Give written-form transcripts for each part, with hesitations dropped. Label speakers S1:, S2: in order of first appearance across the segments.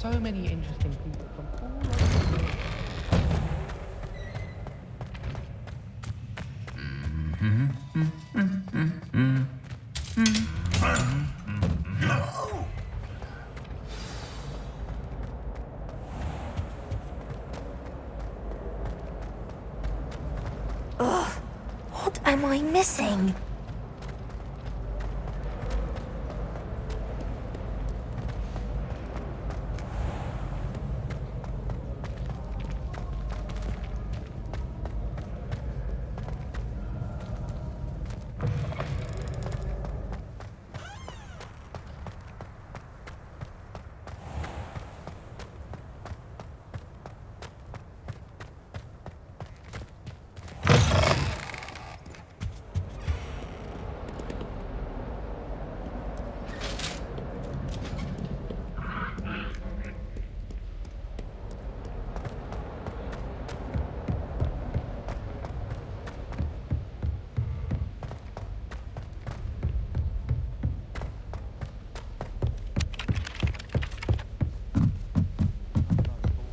S1: so many interesting people from all over the world.
S2: Ugh, what am I missing?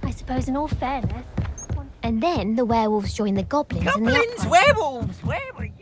S2: I suppose in all fairness. And then the werewolves join the goblins and the
S3: Goblins, werewolves, where were you?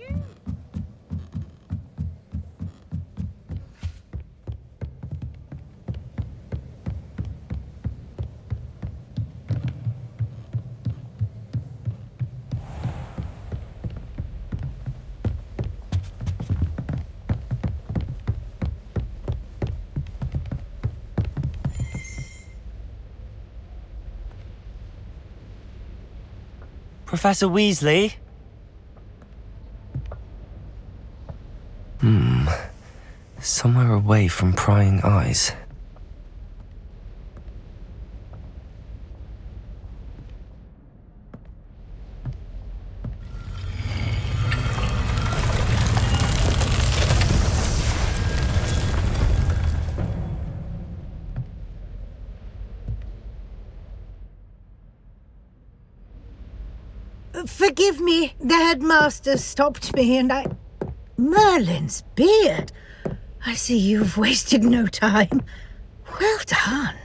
S4: Professor Weasley? Somewhere away from prying eyes.
S5: Forgive me, the headmaster stopped me and I... Merlin's beard! I see you've wasted no time. Well done.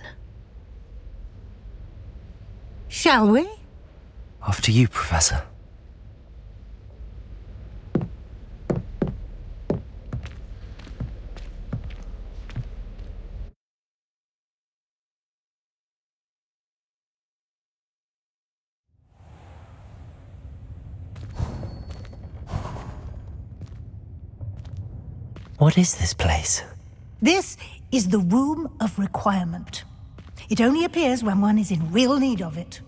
S5: Shall we?
S4: After you, Professor. What is this place?
S5: This is the Room of Requirement. It only appears when one is in real need of it.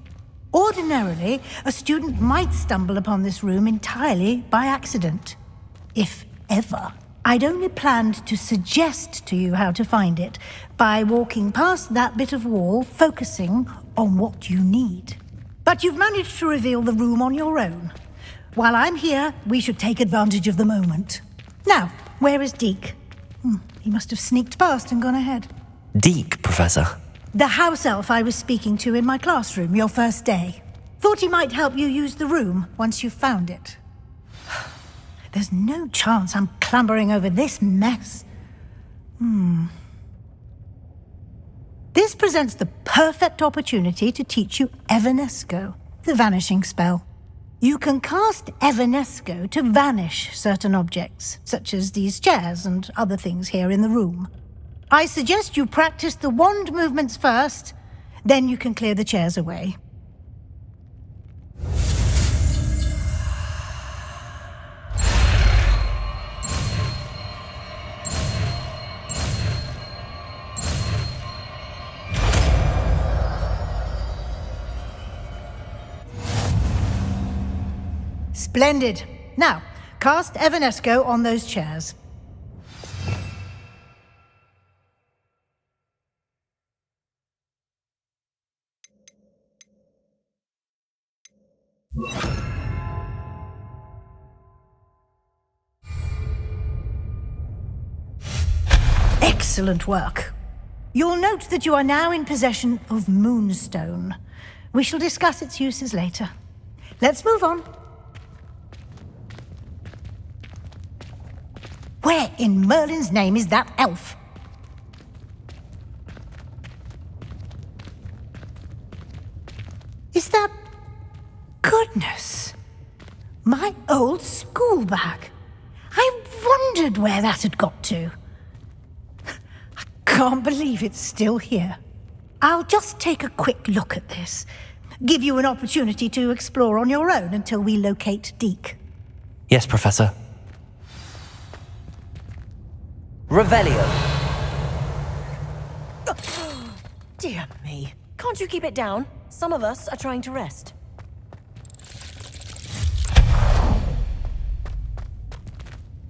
S5: Ordinarily, a student might stumble upon this room entirely by accident. If ever. I'd only planned to suggest to you how to find it by walking past that bit of wall, focusing on what you need. But you've managed to reveal the room on your own. While I'm here, we should take advantage of the moment. Now, where is Deke? He must have sneaked past and gone ahead.
S4: Deke, Professor.
S5: The house elf I was speaking to in my classroom your first day. Thought he might help you use the room once you've found it. There's no chance I'm clambering over this mess. This presents the perfect opportunity to teach you Evanesco, the vanishing spell. You can cast Evanesco to vanish certain objects, such as these chairs and other things here in the room. I suggest you practice the wand movements first, then you can clear the chairs away. Splendid. Now, cast Evanesco on those chairs. Excellent work. You'll note that you are now in possession of Moonstone. We shall discuss its uses later. Let's move on. Where in Merlin's name is that elf? My old school bag. I wondered where that had got to. I can't believe it's still here. I'll just take a quick look at this. Give you an opportunity to explore on your own until we locate Deke.
S4: Yes, Professor. Revelio.
S3: Dear me. Can't you keep it down? Some of us are trying to rest.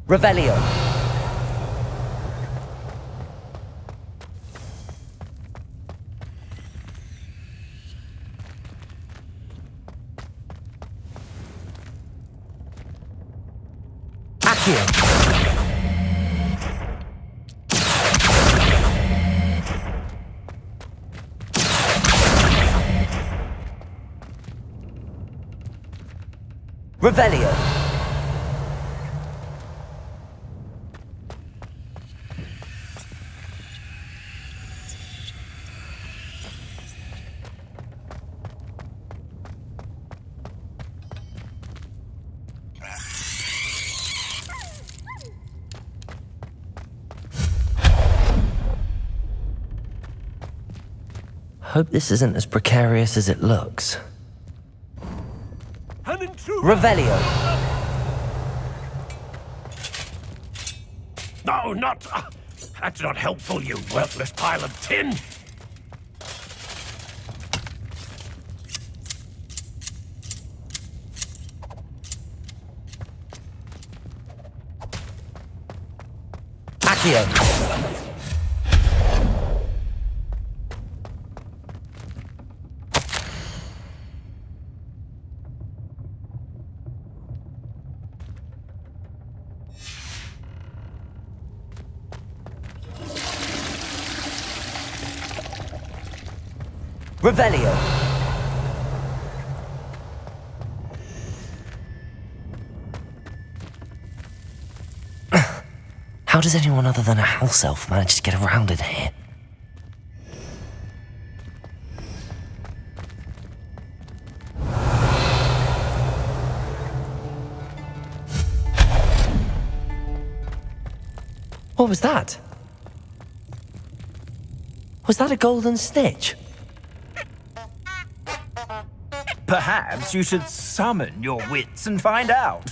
S4: Revelio. Accio. Revelio. Hope this isn't as precarious as it looks.
S6: An intruder!
S4: Revelio.
S6: No, not... that's not helpful, you worthless pile of tin!
S4: Accio. Revelio. How does anyone other than a house elf manage to get around in here? What was that? Was that a golden snitch?
S7: Perhaps you should summon your wits and find out.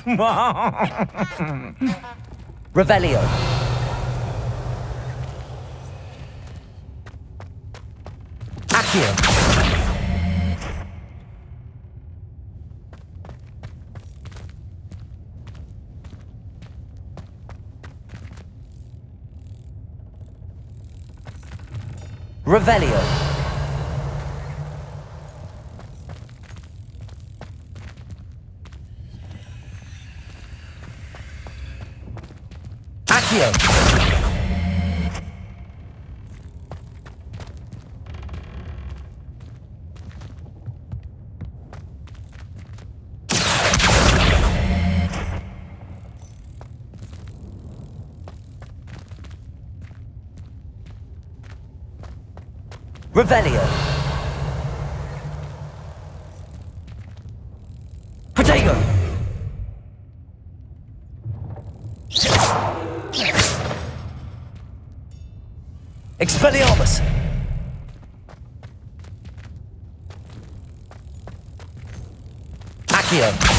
S4: Revelio. Accio. Revelio. Accio. Revelio. Protego. Expelliarmus! Accio!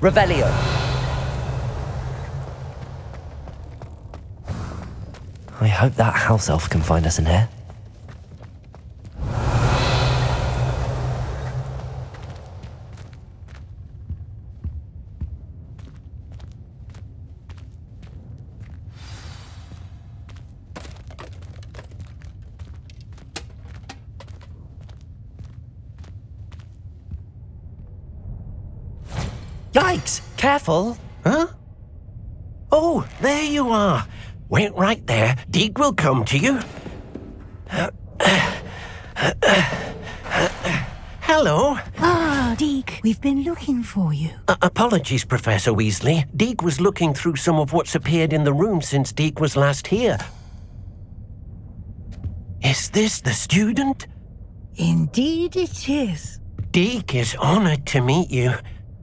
S4: Revelio. I hope that house elf can find us in here. Yikes! Careful!
S6: Huh? Oh, there you are. Wait right there. Deke will come to you. Hello.
S5: Ah, Deke, we've been looking for you.
S6: Apologies, Professor Weasley. Deke was looking through some of what's appeared in the room since Deke was last here. Is this the student?
S5: Indeed it is.
S6: Deke is honored to meet you.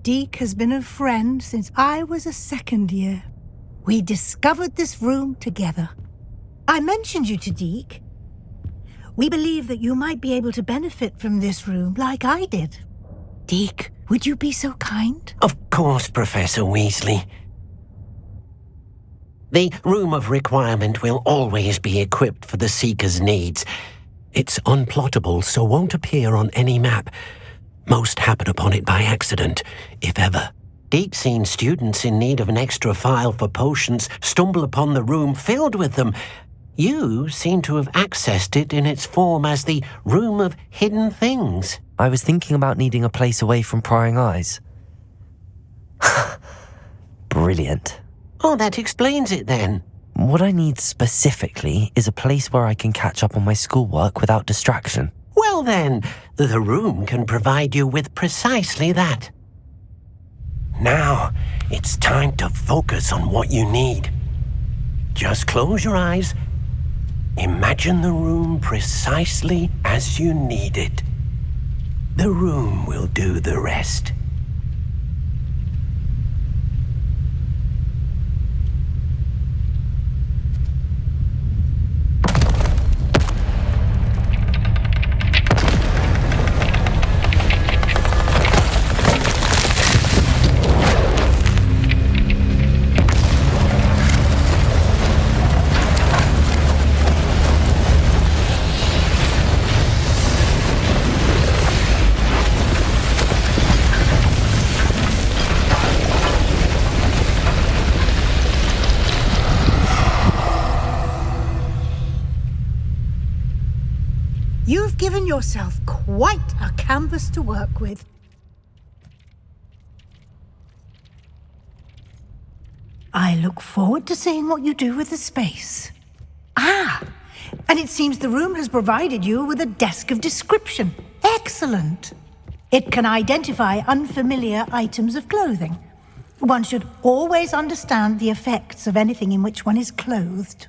S5: Deke has been a friend since I was a second year. We discovered this room together. I mentioned you to Deke. We believe that you might be able to benefit from this room like I did. Deke, would you be so kind?
S6: Of course, Professor Weasley. The Room of Requirement will always be equipped for the Seeker's needs. It's unplottable, so won't appear on any map. Most happen upon it by accident, if ever. Deke's seen students in need of an extra file for potions stumble upon the room filled with them. You seem to have accessed it in its form as the Room of Hidden Things.
S4: I was thinking about needing a place away from prying eyes. Brilliant.
S6: Oh, that explains it then.
S4: What I need specifically is a place where I can catch up on my schoolwork without distraction.
S6: Well then, the room can provide you with precisely that. Now, it's time to focus on what you need. Just close your eyes. Imagine the room precisely as you need it. The room will do the rest.
S5: You've given yourself quite a canvas to work with. I look forward to seeing what you do with the space. Ah, and it seems the room has provided you with a desk of description. Excellent. It can identify unfamiliar items of clothing. One should always understand the effects of anything in which one is clothed.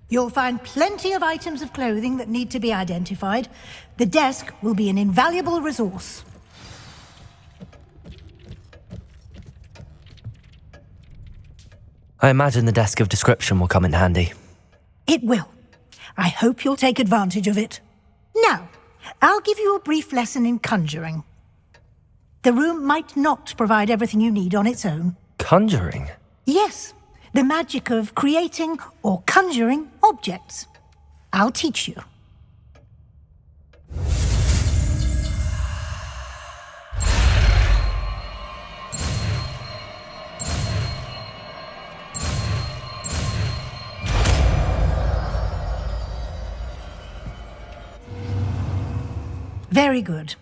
S5: You'll find plenty of items of clothing that need to be identified. The desk will be an invaluable resource.
S4: I imagine the desk of description will come in handy.
S5: It will. I hope you'll take advantage of it. Now, I'll give you a brief lesson in conjuring. The room might not provide everything you need on its own.
S4: Conjuring?
S5: Yes, the magic of creating or conjuring objects. I'll teach you. Very good.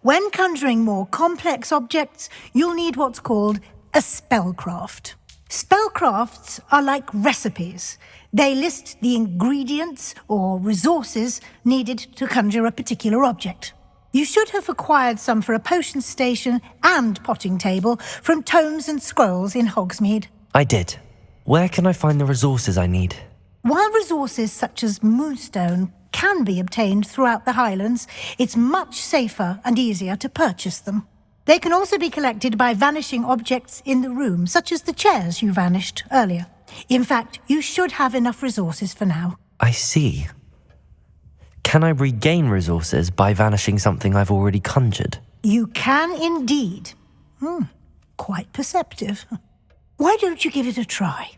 S5: When conjuring more complex objects, you'll need what's called a spellcraft. Spellcrafts are like recipes. They list the ingredients or resources needed to conjure a particular object. You should have acquired some for a potion station and potting table from tomes and scrolls in Hogsmeade.
S4: I did. Where can I find the resources I need?
S5: While resources such as moonstone can be obtained throughout the Highlands, it's much safer and easier to purchase them. They can also be collected by vanishing objects in the room, such as the chairs you vanished earlier. In fact, you should have enough resources for now.
S4: I see. Can I regain resources by vanishing something I've already conjured?
S5: You can indeed. Quite perceptive. Why don't you give it a try?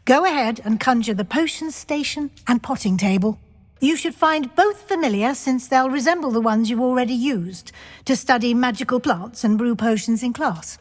S5: Go ahead and conjure the potion station and potting table. You should find both familiar, since they'll resemble the ones you've already used to study magical plants and brew potions in class.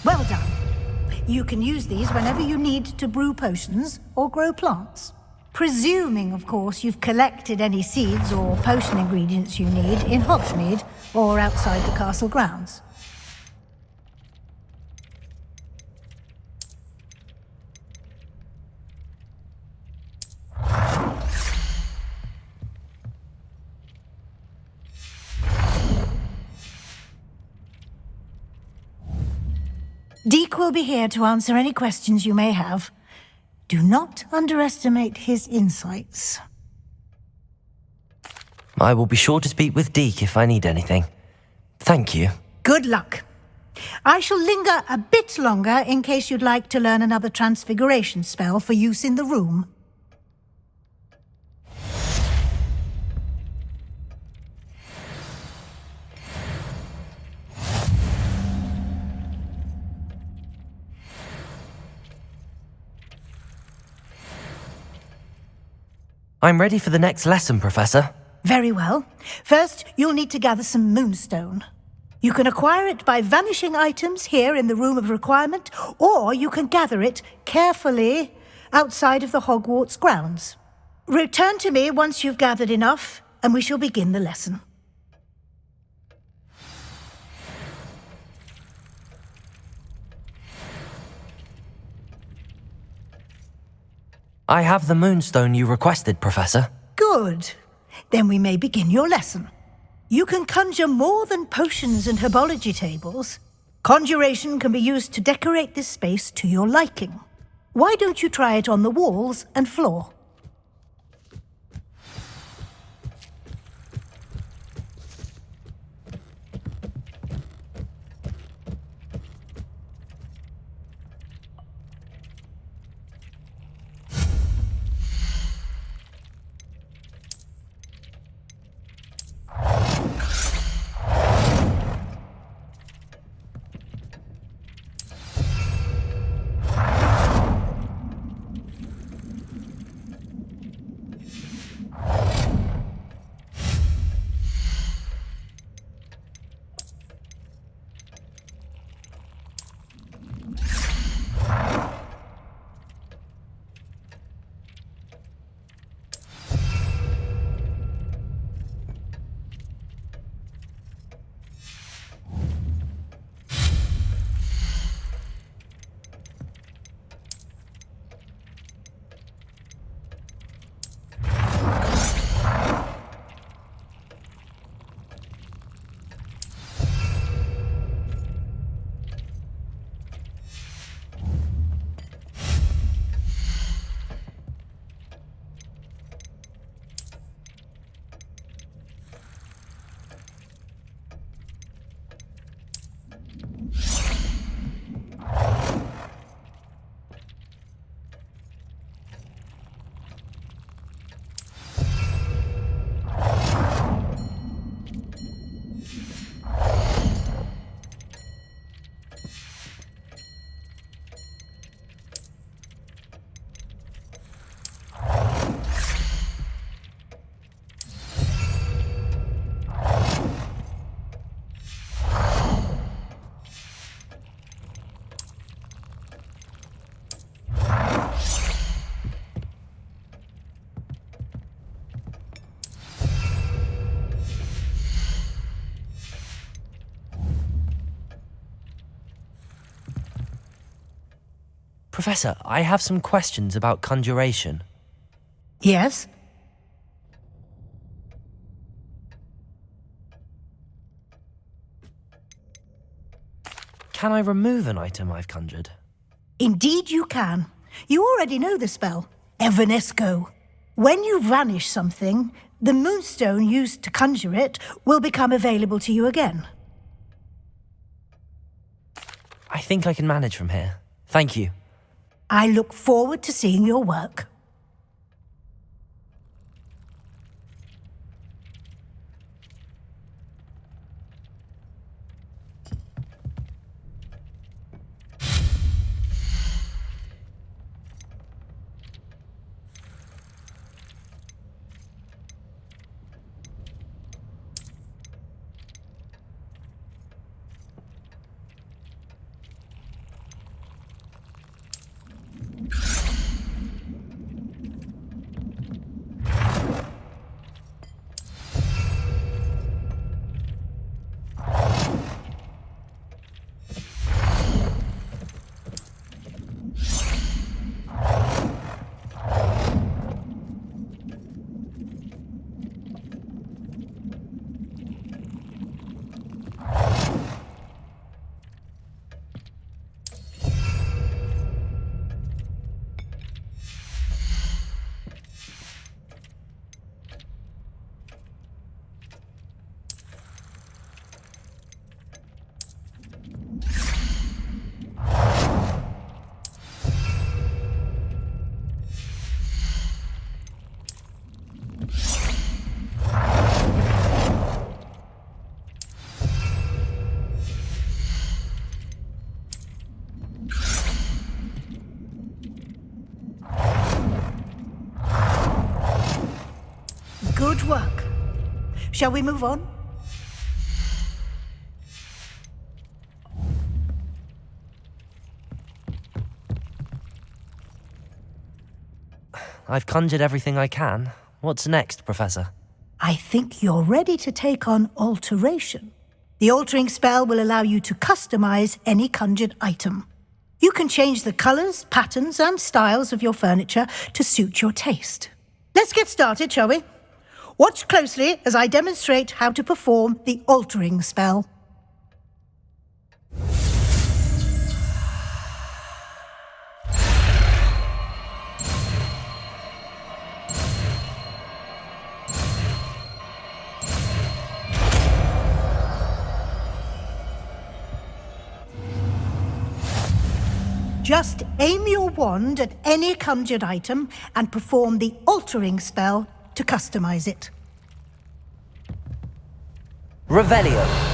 S5: Well done. You can use these whenever you need to brew potions or grow plants. Presuming, of course, you've collected any seeds or potion ingredients you need in Hogsmeade or outside the castle grounds. Deke will be here to answer any questions you may have. Do not underestimate his insights.
S4: I will be sure to speak with Deke if I need anything. Thank you.
S5: Good luck. I shall linger a bit longer in case you'd like to learn another transfiguration spell for use in the room.
S4: I'm ready for the next lesson, Professor.
S5: Very well. First, you'll need to gather some moonstone. You can acquire it by vanishing items here in the Room of Requirement, or you can gather it carefully outside of the Hogwarts grounds. Return to me once you've gathered enough, and we shall begin the lesson.
S4: I have the moonstone you requested, Professor.
S5: Good. Then we may begin your lesson. You can conjure more than potions and herbology tables. Conjuration can be used to decorate this space to your liking. Why don't you try it on the walls and floor?
S4: Professor, I have some questions about conjuration.
S5: Yes?
S4: Can I remove an item I've conjured?
S5: Indeed you can. You already know the spell, Evanesco. When you vanish something, the moonstone used to conjure it will become available to you again.
S4: I think I can manage from here. Thank you.
S5: I look forward to seeing your work. Good work. Shall we move on?
S4: I've conjured everything I can. What's next, Professor?
S5: I think you're ready to take on alteration. The altering spell will allow you to customize any conjured item. You can change the colors, patterns, and styles of your furniture to suit your taste. Let's get started, shall we? Watch closely as I demonstrate how to perform the altering spell. Just aim your wand at any conjured item and perform the altering spell to customize it.
S4: Revelio.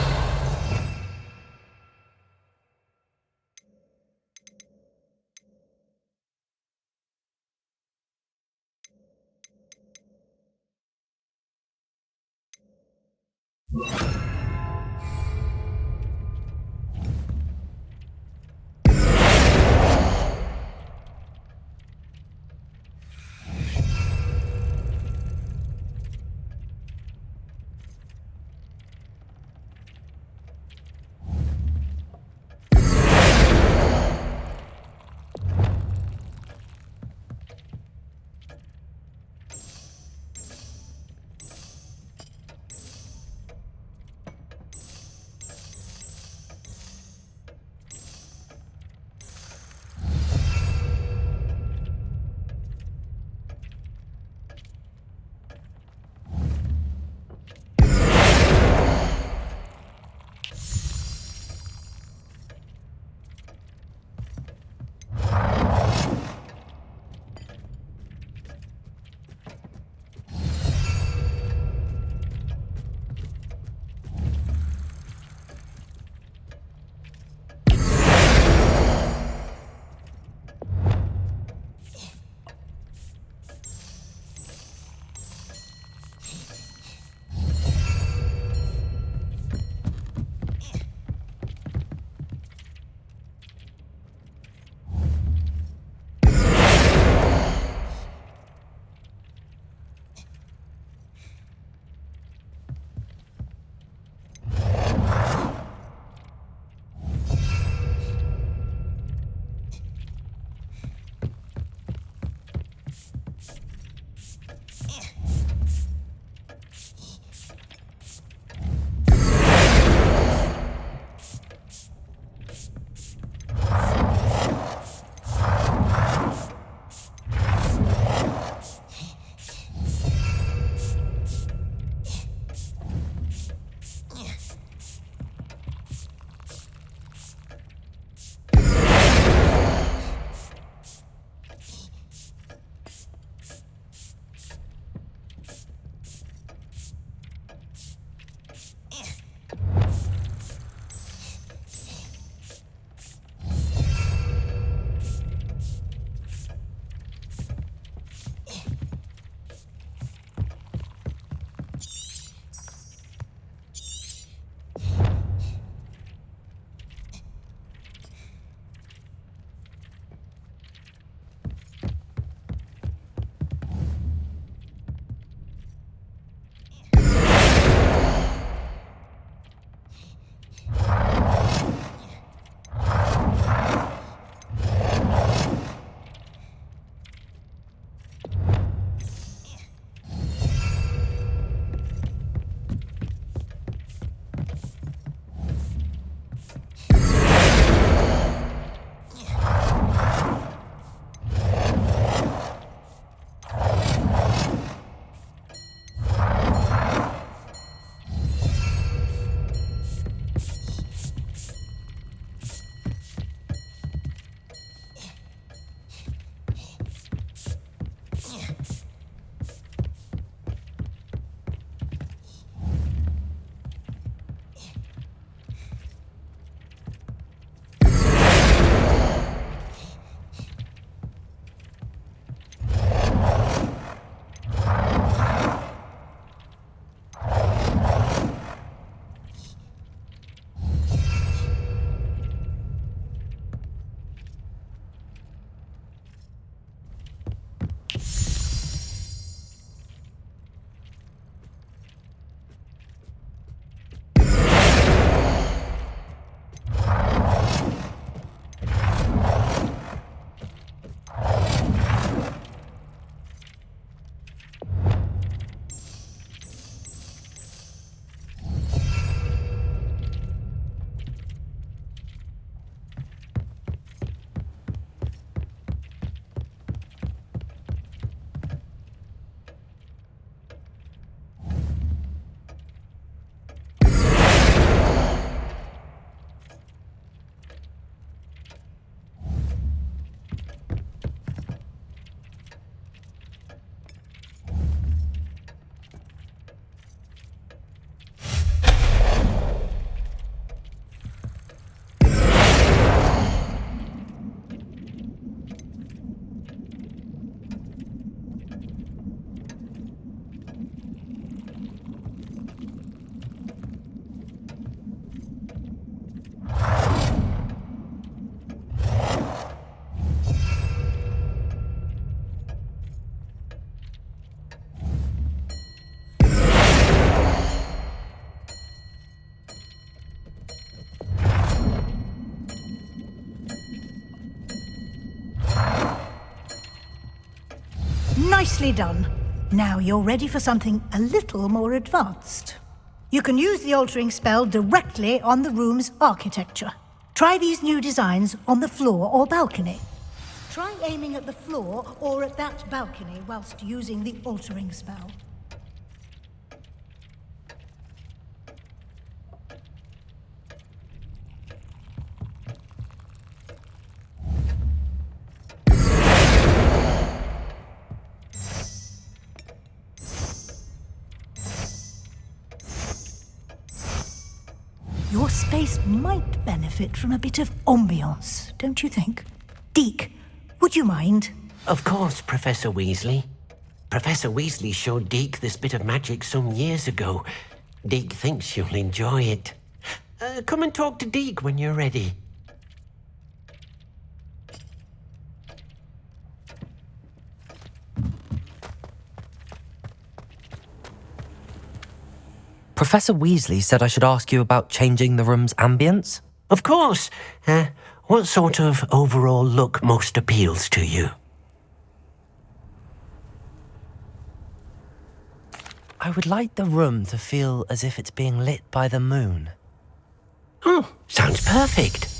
S5: Nicely done. Now you're ready for something a little more advanced. You can use the altering spell directly on the room's architecture. Try these new designs on the floor or balcony. Try aiming at the floor or at that balcony whilst using the altering spell. Your space might benefit from a bit of ambiance, don't you think? Deke, would you mind?
S6: Of course, Professor Weasley. Professor Weasley showed Deke this bit of magic some years ago. Deke thinks you'll enjoy it. Come and talk to Deke when you're ready.
S4: Professor Weasley said I should ask you about changing the room's ambience?
S6: Of course. What sort of overall look most appeals to you?
S4: I would like the room to feel as if it's being lit by the moon.
S6: Oh, sounds perfect.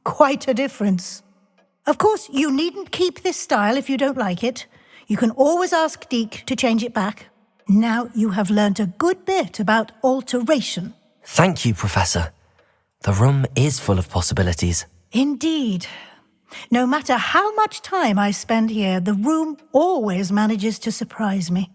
S5: Quite a difference. Of course, you needn't keep this style if you don't like it. You can always ask Deke to change it back. Now you have learnt a good bit about alteration.
S4: Thank you, Professor. The room is full of possibilities.
S5: Indeed. No matter how much time I spend here, the room always manages to surprise me.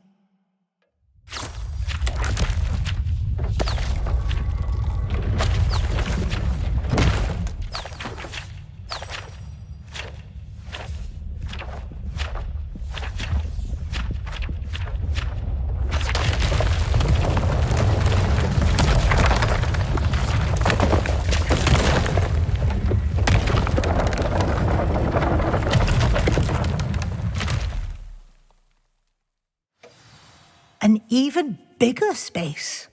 S5: An even bigger space.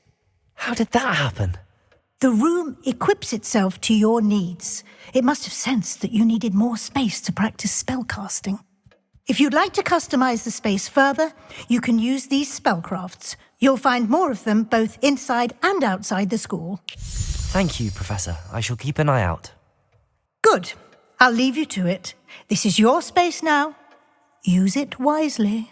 S4: How did that happen?
S5: The room equips itself to your needs. It must have sensed that you needed more space to practice spellcasting. If you'd like to customize the space further, you can use these spellcrafts. You'll find more of them both inside and outside the school.
S4: Thank you, Professor. I shall keep an eye out.
S5: Good. I'll leave you to it. This is your space now. Use it wisely.